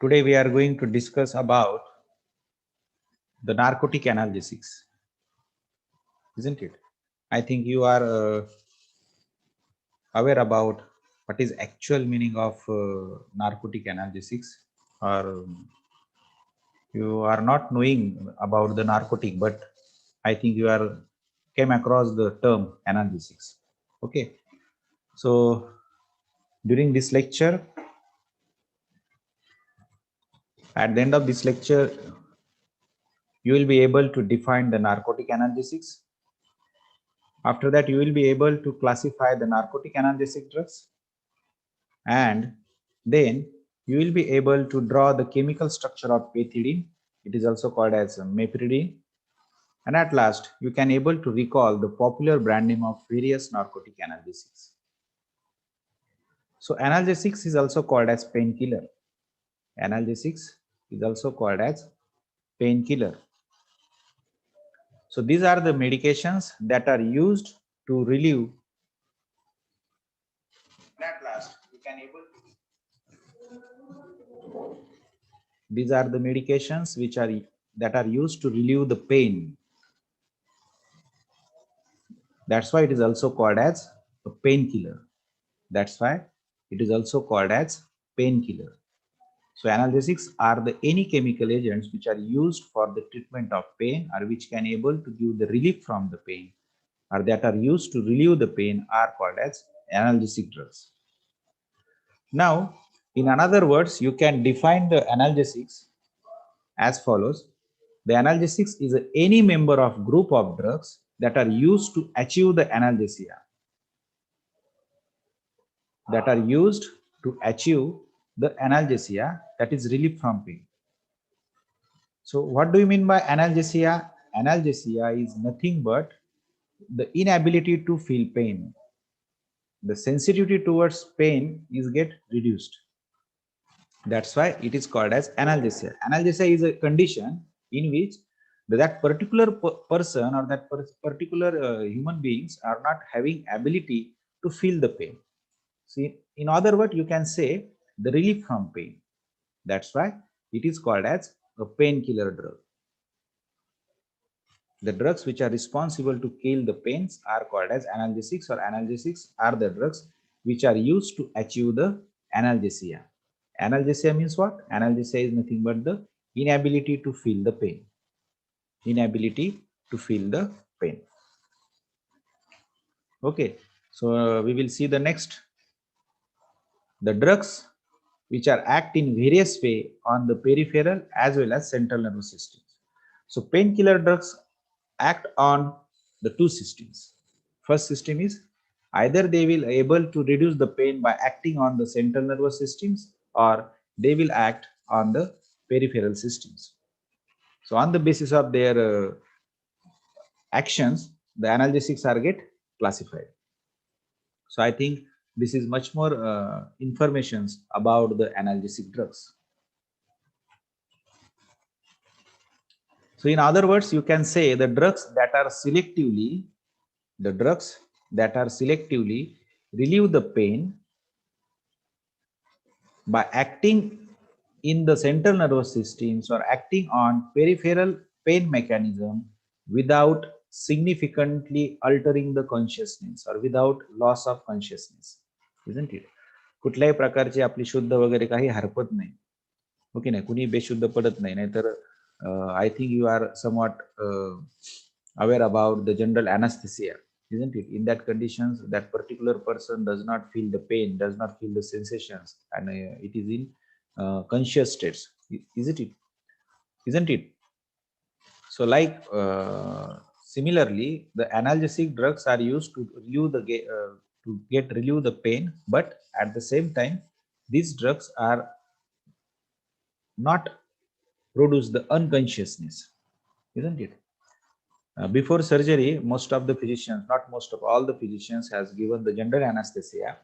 Today we are going to discuss about the narcotic analgesics, isn't it? I think you are aware about what is actual meaning of narcotic analgesics, or you are not knowing about the narcotic, but I think you are came across the term analgesics. Okay, so during this lecture, at the end of this lecture, you will be able to define the narcotic analgesics. After that, you will be able to classify the narcotic analgesic drugs, and then you will be able to draw the chemical structure of pethidine. It is also called as meperidine. And at last, you can able to recall the popular brand name of various narcotic analgesics. So analgesics is also called as painkiller. Analgesics is also called as painkiller. So these are the medications that are used to relieve. At last, you can able to. These are the medications that are used to relieve the pain. That's why it is also called as a painkiller. That's why it is also called as painkiller. So analgesics are the any chemical agents which are used for the treatment of pain, or which can able to give the relief from the pain, or that are used to relieve the pain, are called as analgesic drugs. Now, in another words, you can define the analgesics as follows. The analgesics is any member of group of drugs that are used to achieve the analgesia. That are used to achieve the analgesia, that is relief from pain. So what do you mean by analgesia? Analgesia is nothing but the inability to feel pain. The sensitivity towards pain is get reduced. That's why it is called as analgesia. Analgesia is a condition in which that particular person or that particular human beings are not having ability to feel the pain. See, in other words, you can say the relief from pain. That's why it is called as a painkiller drug. The drugs which are responsible to kill the pains are called as analgesics, or analgesics are the drugs which are used to achieve the analgesia. Analgesia means what? Analgesia is nothing but the inability to feel the pain. Inability to feel the pain. Okay, so we will see the next. The drugs which are act in various way on the peripheral as well as central nervous system. So painkiller drugs act on the two systems. First system is either they will able to reduce the pain by acting on the central nervous systems, or they will act on the peripheral systems. So on the basis of their actions, the analgesics are get classified. So I think this is much more informations about the analgesic drugs. So in other words, you can say the drugs that are selectively relieve the pain by acting in the central nervous systems or acting on peripheral pain mechanism without significantly altering the consciousness or without loss of consciousness, isn't it? कुठल्याही प्रकारची आपली शुद्ध वगैरे काही हरकत नाही. Okay नाही, कुणी बेशुद्ध पडत नाही. नाहीतर I think you are somewhat aware about the general anesthesia, isn't it? In that conditions, that particular person does not feel the pain, does not feel the sensations, and it is in conscious states, isn't it? Isn't it? So, like similarly, the analgesic drugs are used to relieve relieve the pain, but at the same time, these drugs are not produce the unconsciousness, isn't it? Before surgery, most of the physicians, not most of all the physicians, has given the general anesthesia.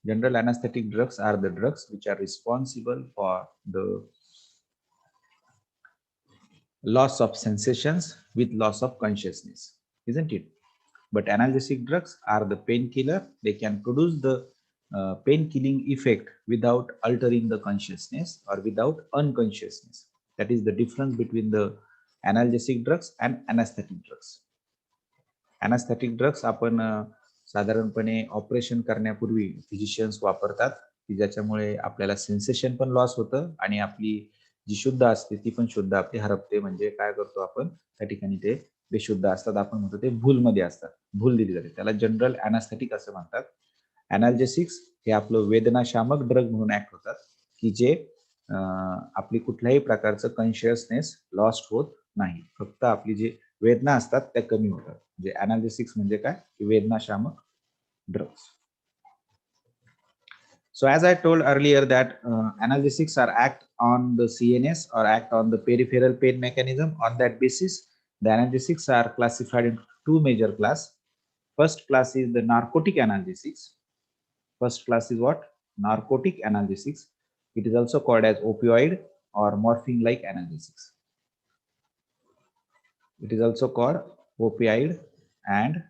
General anesthetic drugs are the drugs which are responsible for the loss of sensations with loss of consciousness, isn't it? But analgesic drugs are the painkiller. They can produce the pain killing effect without altering the consciousness or without unconsciousness. That is the difference between the analgesic drugs and anesthetic drugs. Anaesthetic drugs आपण साधारणपणे operation करण्यापूर्वी physicians वापरतात की ज्याच्यामुळे आपल्याला sensation पण loss होतं आणि आपली जी शुद्ध असते ती पण शुद्ध आपली हरपते. म्हणजे काय करतो आपण त्या ठिकाणी ते बेशुद्ध असतात, आपण म्हणतो ते भूलमध्ये असतात, भूल दिली जाते, त्याला जनरल अनास्थेटिक असं म्हणतात. अनाल्जेसिक्स हे आपलं वेदनाशामक ड्रग म्हणून ऍक्ट होतात की जे आपली कुठल्याही प्रकारचं कॉन्शियसनेस लॉस्ट होत नाही, फक्त आपली जी वेदना असतात त्या कमी होतात. म्हणजे अनाल्जेसिक्स म्हणजे काय, वेदनाशामक drugs. So as I told earlier that analgesics are act on the CNS or act on the peripheral pain mechanism. On that basis, the analgesics are classified into two major class. First class is the narcotic analgesics. First class is what? Narcotic analgesics. It is also called as opioid or morphine-like analgesics. It is also called opioid and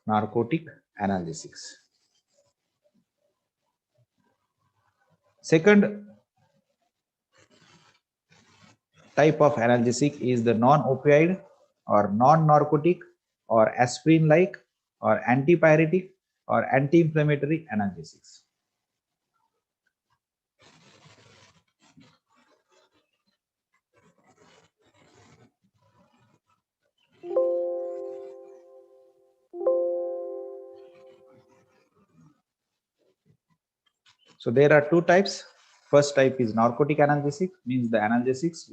narcotic analgesics. Second type of analgesic is the non-opioid or non-narcotic or aspirin-like or antipyretic or anti-inflammatory analgesics. So there are two types. First type is narcotic analgesic, means the analgesics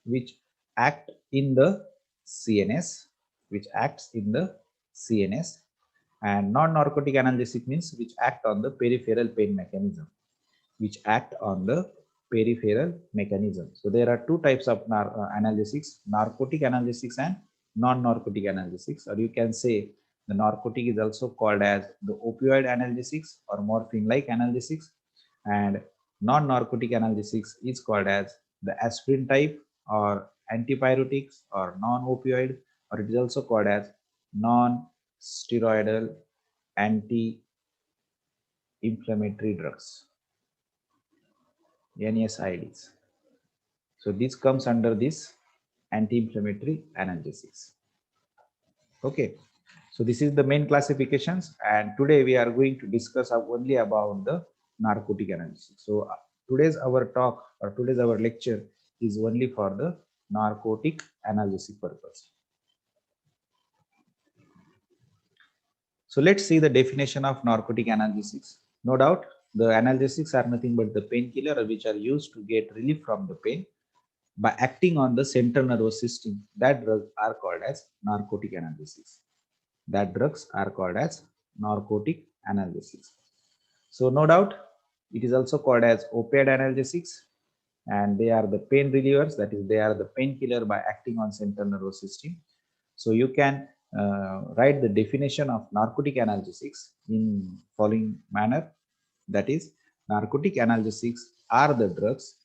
which act in the CNS, which acts in the CNS, and non-narcotic analgesic means which act on the peripheral pain mechanism, which act on the peripheral mechanism. So there are two types of analgesics, narcotic analgesics and non-narcotic analgesics, or you can say the narcotic is also called as the opioid analgesics or morphine-like analgesics, and non-narcotic analgesics is called as the aspirin type or antipyretics or non-opioid, or it is also called as non-steroidal anti-inflammatory drugs, NSAIDs. So this comes under this anti-inflammatory analgesics. Okay, so this is the main classifications, and today we are going to discuss only about the narcotic analgesics. So today's our talk or today's our lecture is only for the narcotic analgesic purpose. So let's see the definition of narcotic analgesics. No doubt, the analgesics are nothing but the painkiller which are used to get relief from the pain by acting on the central nervous system. That drugs are called as narcotic analgesics. That drugs are called as narcotic analgesics. So no doubt, it is also called as opioid analgesics, and they are the pain relievers, that is they are the painkiller by acting on central nervous system. So you can write the definition of narcotic analgesics in following manner. That is, narcotic analgesics are the drugs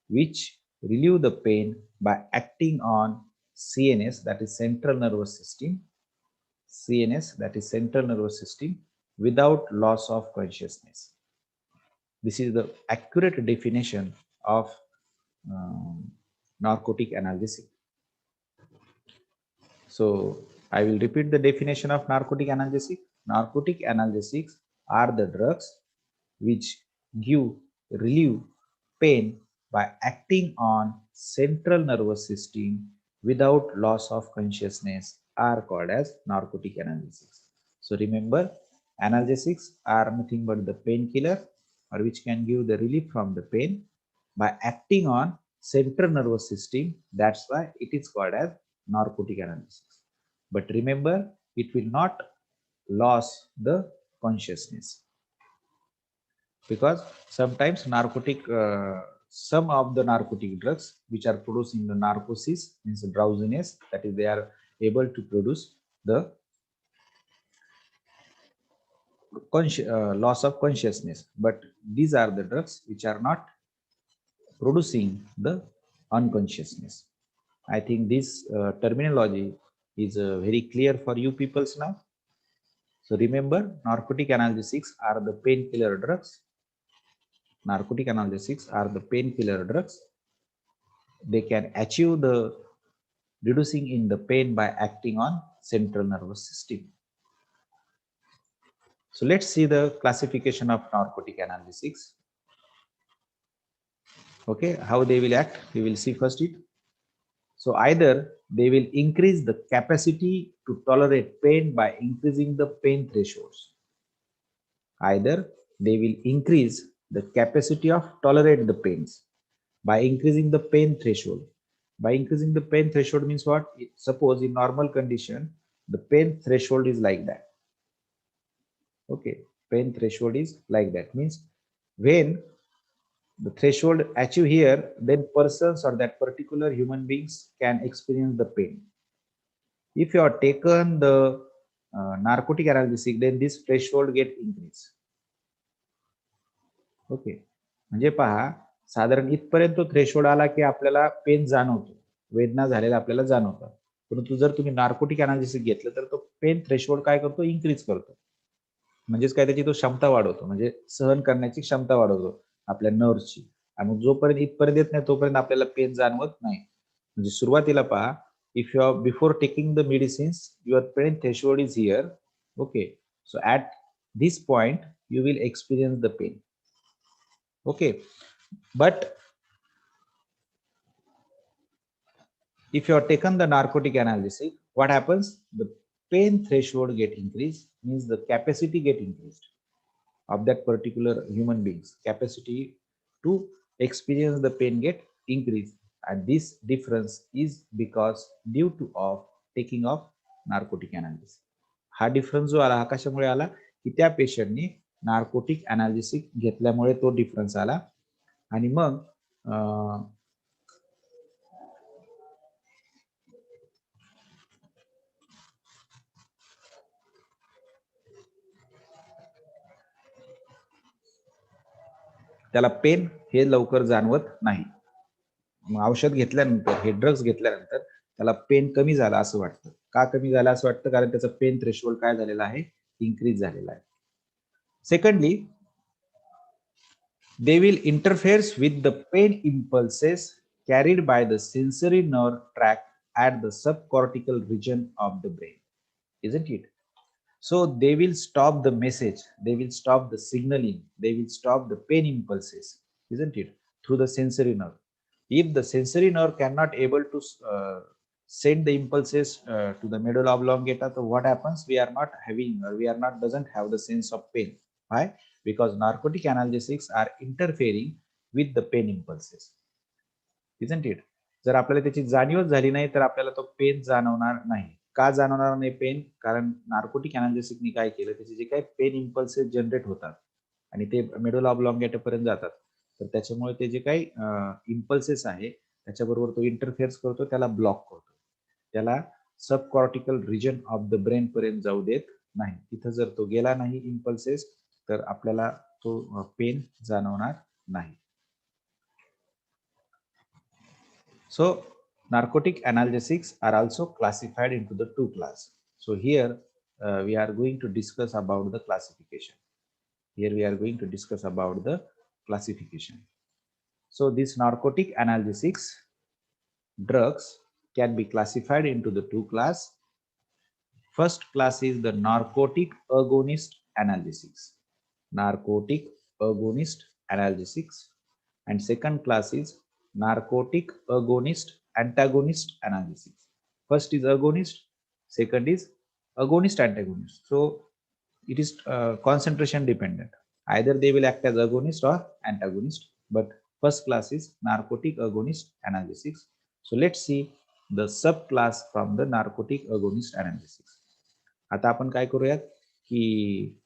which relieve the pain by acting on CNS, that is central nervous system, CNS, that is central nervous system, without loss of consciousness. This is the accurate definition of narcotic analgesic. So I will repeat the definition of narcotic analgesic. Narcotic analgesics are the drugs which give relieve pain by acting on central nervous system without loss of consciousness are called as narcotic analgesics. So remember, analgesics are nothing but the painkiller or which can give the relief from the pain by acting on central nervous system. That's why it is called as narcotic analgesics. But remember, it will not lose the consciousness, because sometimes some of the narcotic drugs which are producing the narcosis, means drowsiness, that is they are able to produce the loss of consciousness, but these are the drugs which are not producing the unconsciousness. I think this terminology is very clear for you peoples now. So remember, narcotic analgesics are the painkiller drugs. Narcotic analgesics are the painkiller drugs. They can achieve the reducing in the pain by acting on central nervous system. So let's see the classification of narcotic analgesics. Okay, how they will act, we will see first it. So either they will increase the capacity to tolerate pain by increasing the pain thresholds. Either they will increase the capacity of tolerate the pains by increasing the pain threshold. By increasing the pain threshold means what? Suppose in normal condition, the pain threshold is like that. Okay, pain threshold is like that. Means when the threshold achieve here, then persons or that particular human beings can experience the pain. If you are taken the narcotic analgesic, then this threshold get increased. Okay, म्हणजे पहा, साधारण इथपर्यंत तो threshold आला की आपल्याला pen जाणवतो, वेदना झालेला आपल्याला जाणवतात. परंतु जर तुम्ही नार्कोटिक अनालिसिस घेतलं तर तो पेन थ्रेशोल्ड काय करतो? इन्क्रीज करतो. म्हणजेच काय, त्याची तो क्षमता वाढवतो, म्हणजे सहन करण्याची क्षमता वाढवतो आपल्या नर्व्हची. आणि मग जोपर्यंत इथपर्यंत येत नाही तोपर्यंत आपल्याला पेन जाणवत नाही. म्हणजे सुरुवातीला पहा, if you are before taking the medicines your pain threshold is here. Okay, so at this point you will experience the pain. Okay, but if you are taken the narcotic analgesic, what happens? The pain threshold get increased, means the capacity get increased of that particular human being's capacity to experience the pain get increased, and this difference is because due to of taking of narcotic analgesic. हा difference जो आला हा कशामुळे आला की त्या पेशंटनी narcotic अनालिसिक घेतल्यामुळे तो डिफरन्स आला. आणि मग त्याला पेन हे लवकर जाणवत नाही. मग औषध घेतल्यानंतर, हे ड्रग्स घेतल्यानंतर त्याला पेन कमी झाला असं वाटतं. का कमी झाला असं वाटतं? कारण त्याचं पेन थ्रेशोल्ड काय झालेला आहे? इन्क्रीज झालेला आहे. Secondly, they will interfere with the pain impulses carried by the sensory nerve tract at the subcortical region of the brain, isn't it? So they will stop the message, they will stop the signaling, they will stop the pain impulses, isn't it, through the sensory nerve. If the sensory nerve cannot able to send the impulses to the medulla oblongata, so what happens? We are not having, or we are not doesn't have the sense of pain. Why? Because narcotic analgesics are interfering with the pain impulses, isn't it? जर आपल्याला त्याची जाणीवच झाली नाही तर आपल्याला तो pen जाणवणार नाही. का जाणवणार नाही पेन? कारण नार्कोटिक अनालिसिसनी काय केलं, त्याचे जे काही पेन इम्पल्सेस जनरेट होतात आणि ते मेडुला ऑब्लॉंगेटा पर्यंत जातात, तर त्याच्यामुळे ते जे काही इम्पल्सेस आहे त्याच्याबरोबर तो इंटरफेअर्स करतो, त्याला ब्लॉक करतो, त्याला सबकॉर्टिकल रिजन ऑफ द ब्रेन पर्यंत जाऊ देत नाही. तिथं जर तो गेला नाही इम्पल्सेस, तर आपल्याला तो पेन जाणवणार नाही. So narcotic analgesics are also classified into the two classes. So here we are going to discuss about the classification. Here we are going to discuss about the classification. So these narcotic analgesics drugs can be classified into the two classes. First class is the narcotic agonist analgesics. Narcotic agonist analgesics. And second class is narcotic agonist antagonist analgesics. First is agonist, second is agonist antagonist. So it is concentration dependent. Either they will act as agonist or antagonist, but first class is narcotic agonist analgesics. So let's see the subclass from the narcotic agonist analgesics. आता आपण काय करूयात की